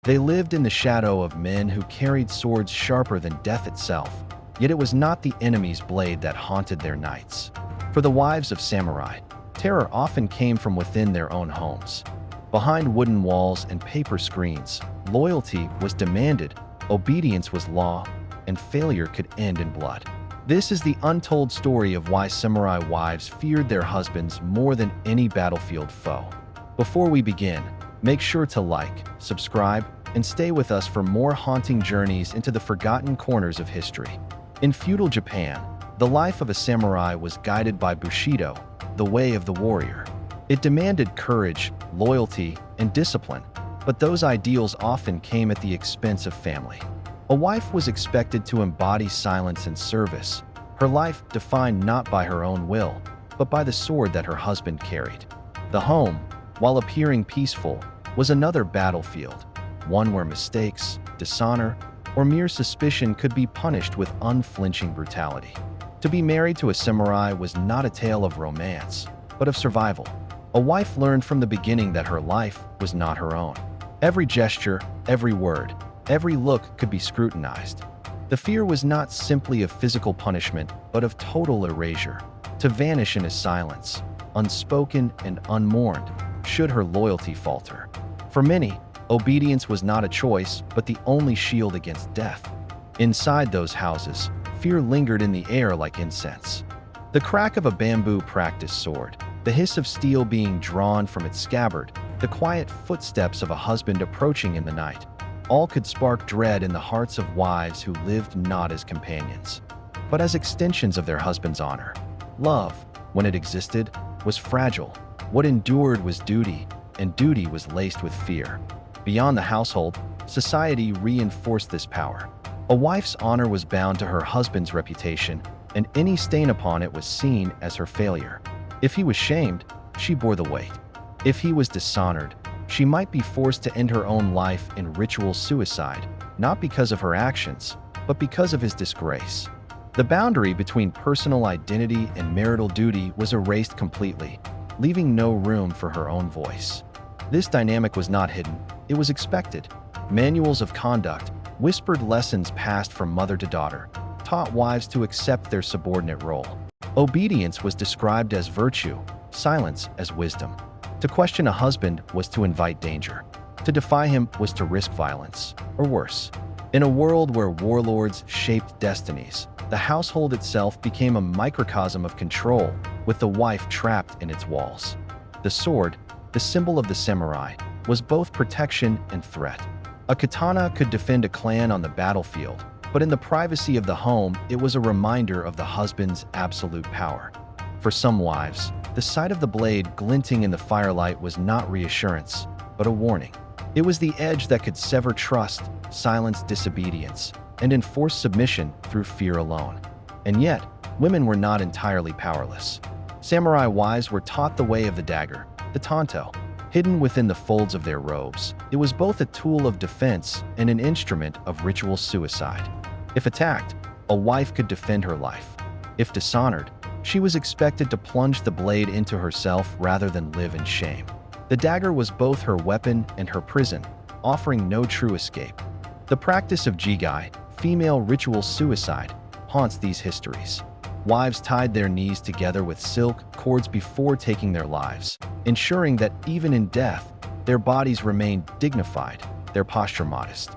They lived in the shadow of men who carried swords sharper than death itself, yet it was not the enemy's blade that haunted their nights. For the wives of samurai, terror often came from within their own homes. Behind wooden walls and paper screens, loyalty was demanded, obedience was law, and failure could end in blood. This is the untold story of why samurai wives feared their husbands more than any battlefield foe. Before we begin, make sure to like, subscribe, and stay with us for more haunting journeys into the forgotten corners of history. In feudal Japan, the life of a samurai was guided by Bushido, the way of the warrior. It demanded courage, loyalty, and discipline, but those ideals often came at the expense of family. A wife was expected to embody silence and service, her life defined not by her own will, but by the sword that her husband carried. The home, while appearing peaceful, was another battlefield, one where mistakes, dishonor, or mere suspicion could be punished with unflinching brutality. To be married to a samurai was not a tale of romance, but of survival. A wife learned from the beginning that her life was not her own. Every gesture, every word, every look could be scrutinized. The fear was not simply of physical punishment, but of total erasure, to vanish in a silence, unspoken and unmourned, should her loyalty falter. For many, obedience was not a choice, but the only shield against death. Inside those houses, fear lingered in the air like incense. The crack of a bamboo practice sword, the hiss of steel being drawn from its scabbard, the quiet footsteps of a husband approaching in the night, all could spark dread in the hearts of wives who lived not as companions, but as extensions of their husband's honor. Love, when it existed, was fragile. What endured was duty, and duty was laced with fear. Beyond the household, society reinforced this power. A wife's honor was bound to her husband's reputation, and any stain upon it was seen as her failure. If he was shamed, she bore the weight. If he was dishonored, she might be forced to end her own life in ritual suicide, not because of her actions, but because of his disgrace. The boundary between personal identity and marital duty was erased completely, leaving no room for her own voice. This dynamic was not hidden, it was expected. Manuals of conduct, whispered lessons passed from mother to daughter, taught wives to accept their subordinate role. Obedience was described as virtue, silence as wisdom. To question a husband was to invite danger. To defy him was to risk violence, or worse. In a world where warlords shaped destinies, the household itself became a microcosm of control, with the wife trapped in its walls. The sword, the symbol of the samurai, was both protection and threat. A katana could defend a clan on the battlefield, but in the privacy of the home, it was a reminder of the husband's absolute power. For some wives, the sight of the blade glinting in the firelight was not reassurance, but a warning. It was the edge that could sever trust, silence disobedience, and enforce submission through fear alone. And yet, women were not entirely powerless. Samurai wives were taught the way of the dagger, the tanto. Hidden within the folds of their robes, it was both a tool of defense and an instrument of ritual suicide. If attacked, a wife could defend her life. If dishonored, she was expected to plunge the blade into herself rather than live in shame. The dagger was both her weapon and her prison, offering no true escape. The practice of jigai, female ritual suicide, haunts these histories. Wives tied their knees together with silk cords before taking their lives, ensuring that even in death, their bodies remained dignified, their posture modest.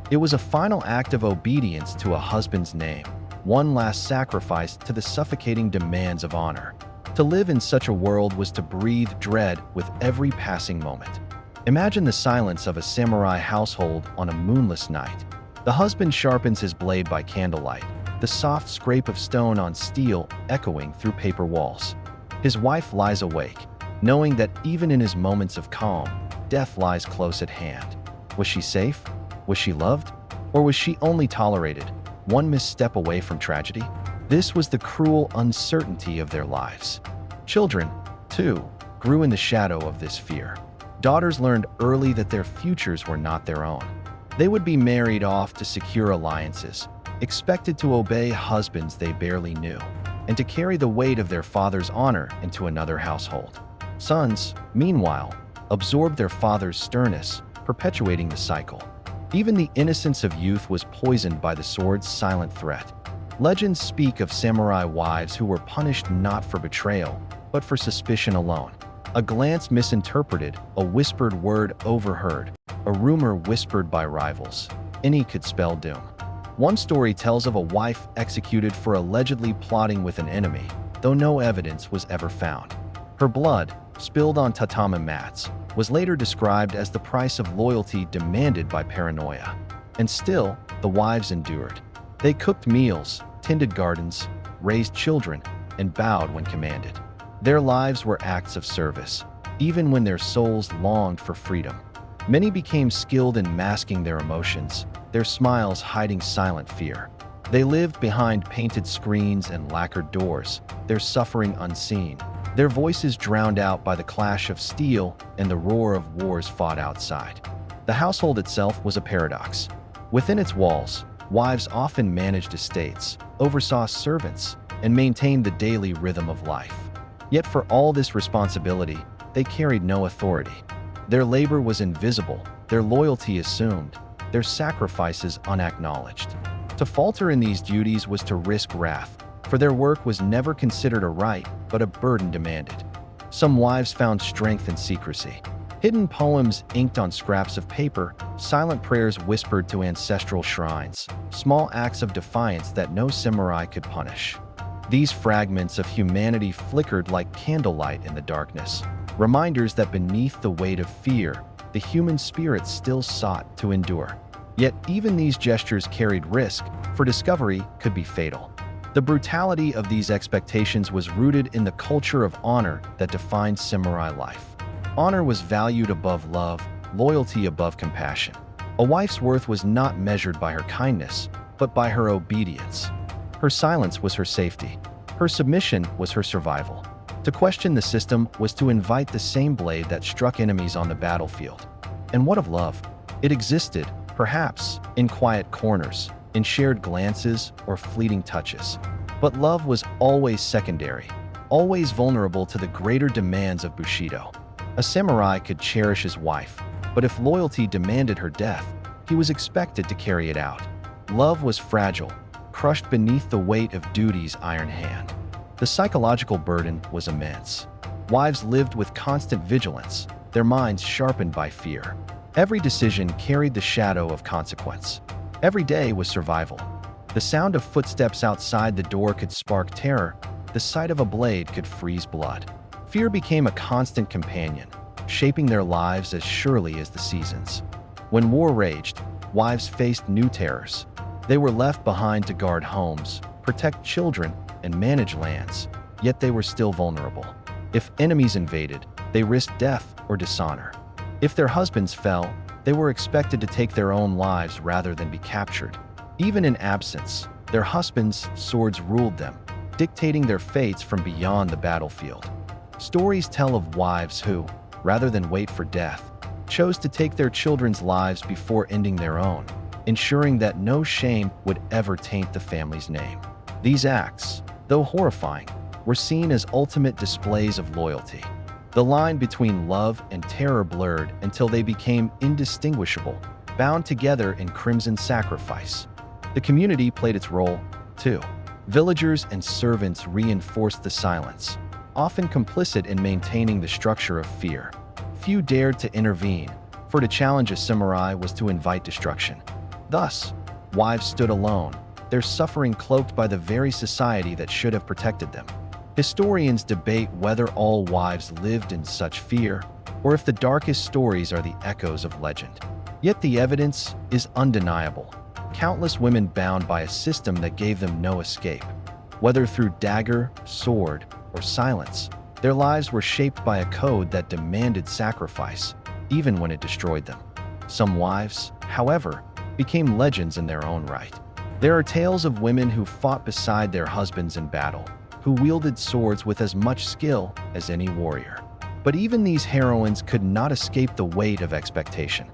It was a final act of obedience to a husband's name, one last sacrifice to the suffocating demands of honor. To live in such a world was to breathe dread with every passing moment. Imagine the silence of a samurai household on a moonless night. The husband sharpens his blade by candlelight, the soft scrape of stone on steel echoing through paper walls. His wife lies awake, knowing that even in his moments of calm, death lies close at hand. Was she safe? Was she loved? Or was she only tolerated, one misstep away from tragedy? This was the cruel uncertainty of their lives. Children, too, grew in the shadow of this fear. Daughters learned early that their futures were not their own. They would be married off to secure alliances, expected to obey husbands they barely knew, and to carry the weight of their father's honor into another household. Sons, meanwhile, absorbed their father's sternness, perpetuating the cycle. Even the innocence of youth was poisoned by the sword's silent threat. Legends speak of samurai wives who were punished not for betrayal, but for suspicion alone. A glance misinterpreted, a whispered word overheard, a rumor whispered by rivals. Any could spell doom. One story tells of a wife executed for allegedly plotting with an enemy, though no evidence was ever found. Her blood, spilled on tatami mats, was later described as the price of loyalty demanded by paranoia. And still, the wives endured. They cooked meals, tended gardens, raised children, and bowed when commanded. Their lives were acts of service, even when their souls longed for freedom. Many became skilled in masking their emotions, their smiles hiding silent fear. They lived behind painted screens and lacquered doors, their suffering unseen, their voices drowned out by the clash of steel and the roar of wars fought outside. The household itself was a paradox. Within its walls, wives often managed estates, oversaw servants, and maintained the daily rhythm of life. Yet for all this responsibility, they carried no authority. Their labor was invisible, their loyalty assumed, their sacrifices unacknowledged. To falter in these duties was to risk wrath, for their work was never considered a right, but a burden demanded. Some wives found strength in secrecy. Hidden poems inked on scraps of paper, silent prayers whispered to ancestral shrines, small acts of defiance that no samurai could punish. These fragments of humanity flickered like candlelight in the darkness, reminders that beneath the weight of fear, the human spirit still sought to endure. Yet even these gestures carried risk, for discovery could be fatal. The brutality of these expectations was rooted in the culture of honor that defined samurai life. Honor was valued above love, loyalty above compassion. A wife's worth was not measured by her kindness, but by her obedience. Her silence was her safety. Her submission was her survival. To question the system was to invite the same blade that struck enemies on the battlefield. And what of love? It existed, perhaps, in quiet corners, in shared glances or fleeting touches. But love was always secondary, always vulnerable to the greater demands of Bushido. A samurai could cherish his wife, but if loyalty demanded her death, he was expected to carry it out. Love was fragile, crushed beneath the weight of duty's iron hand. The psychological burden was immense. Wives lived with constant vigilance, their minds sharpened by fear. Every decision carried the shadow of consequence. Every day was survival. The sound of footsteps outside the door could spark terror. The sight of a blade could freeze blood. Fear became a constant companion, shaping their lives as surely as the seasons. When war raged, wives faced new terrors. They were left behind to guard homes, protect children, and manage lands, yet they were still vulnerable. If enemies invaded, they risked death or dishonor. If their husbands fell, they were expected to take their own lives rather than be captured. Even in absence, their husbands' swords ruled them, dictating their fates from beyond the battlefield. Stories tell of wives who, rather than wait for death, chose to take their children's lives before ending their own, ensuring that no shame would ever taint the family's name. These acts, though horrifying, were seen as ultimate displays of loyalty. The line between love and terror blurred until they became indistinguishable, bound together in crimson sacrifice. The community played its role, too. Villagers and servants reinforced the silence, often complicit in maintaining the structure of fear. Few dared to intervene, for to challenge a samurai was to invite destruction. Thus, wives stood alone, their suffering cloaked by the very society that should have protected them. Historians debate whether all wives lived in such fear, or if the darkest stories are the echoes of legend. Yet the evidence is undeniable. Countless women bound by a system that gave them no escape. Whether through dagger, sword, or silence, their lives were shaped by a code that demanded sacrifice, even when it destroyed them. Some wives, however, became legends in their own right. There are tales of women who fought beside their husbands in battle, who wielded swords with as much skill as any warrior. But even these heroines could not escape the weight of expectation.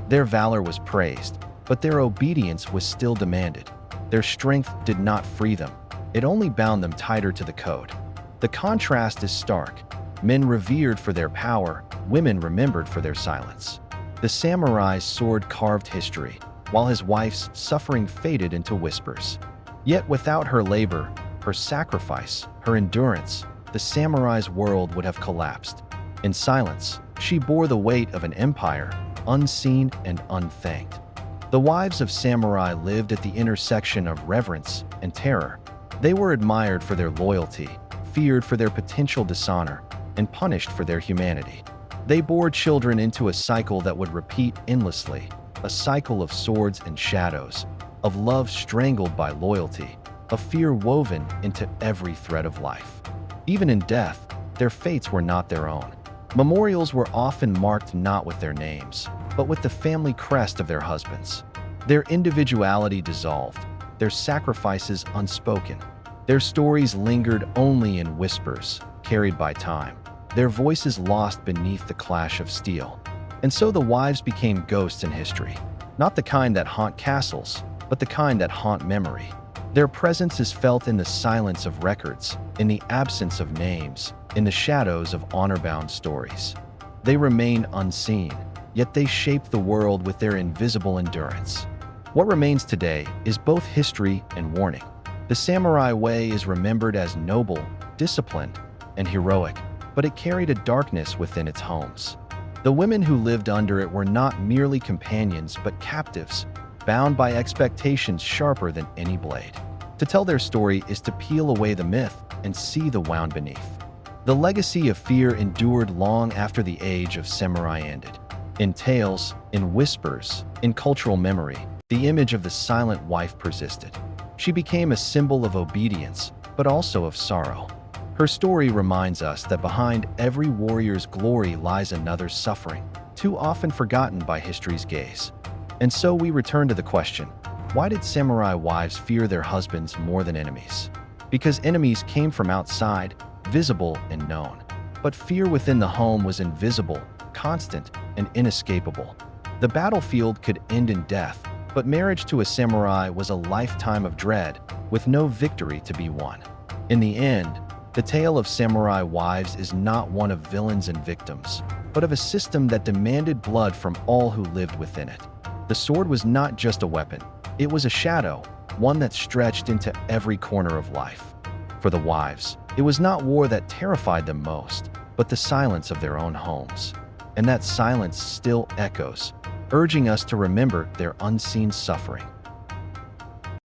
Their valor was praised, but their obedience was still demanded. Their strength did not free them. It only bound them tighter to the code. The contrast is stark. Men revered for their power, women remembered for their silence. The samurai's sword carved history, while his wife's suffering faded into whispers. Yet without her labor, her sacrifice, her endurance, the samurai's world would have collapsed. In silence, she bore the weight of an empire, unseen and unthanked. The wives of samurai lived at the intersection of reverence and terror. They were admired for their loyalty, feared for their potential dishonor, and punished for their humanity. They bore children into a cycle that would repeat endlessly, a cycle of swords and shadows, of love strangled by loyalty, of fear woven into every thread of life. Even in death, their fates were not their own. Memorials were often marked not with their names, but with the family crest of their husbands. Their individuality dissolved, their sacrifices unspoken. Their stories lingered only in whispers, carried by time, their voices lost beneath the clash of steel. And so the wives became ghosts in history, not the kind that haunt castles, but the kind that haunt memory. Their presence is felt in the silence of records, in the absence of names, in the shadows of honor-bound stories. They remain unseen, yet they shape the world with their invisible endurance. What remains today is both history and warning. The samurai way is remembered as noble, disciplined, and heroic, but it carried a darkness within its homes. The women who lived under it were not merely companions but captives, bound by expectations sharper than any blade. To tell their story is to peel away the myth and see the wound beneath. The legacy of fear endured long after the age of samurai ended. In tales, in whispers, in cultural memory, the image of the silent wife persisted. She became a symbol of obedience, but also of sorrow. Her story reminds us that behind every warrior's glory lies another's suffering, too often forgotten by history's gaze. And so we return to the question, why did samurai wives fear their husbands more than enemies? Because enemies came from outside, visible and known. But fear within the home was invisible, constant, and inescapable. The battlefield could end in death, but marriage to a samurai was a lifetime of dread, with no victory to be won. In the end, the tale of samurai wives is not one of villains and victims, but of a system that demanded blood from all who lived within it. The sword was not just a weapon, it was a shadow, one that stretched into every corner of life. For the wives, it was not war that terrified them most, but the silence of their own homes. And that silence still echoes, urging us to remember their unseen suffering.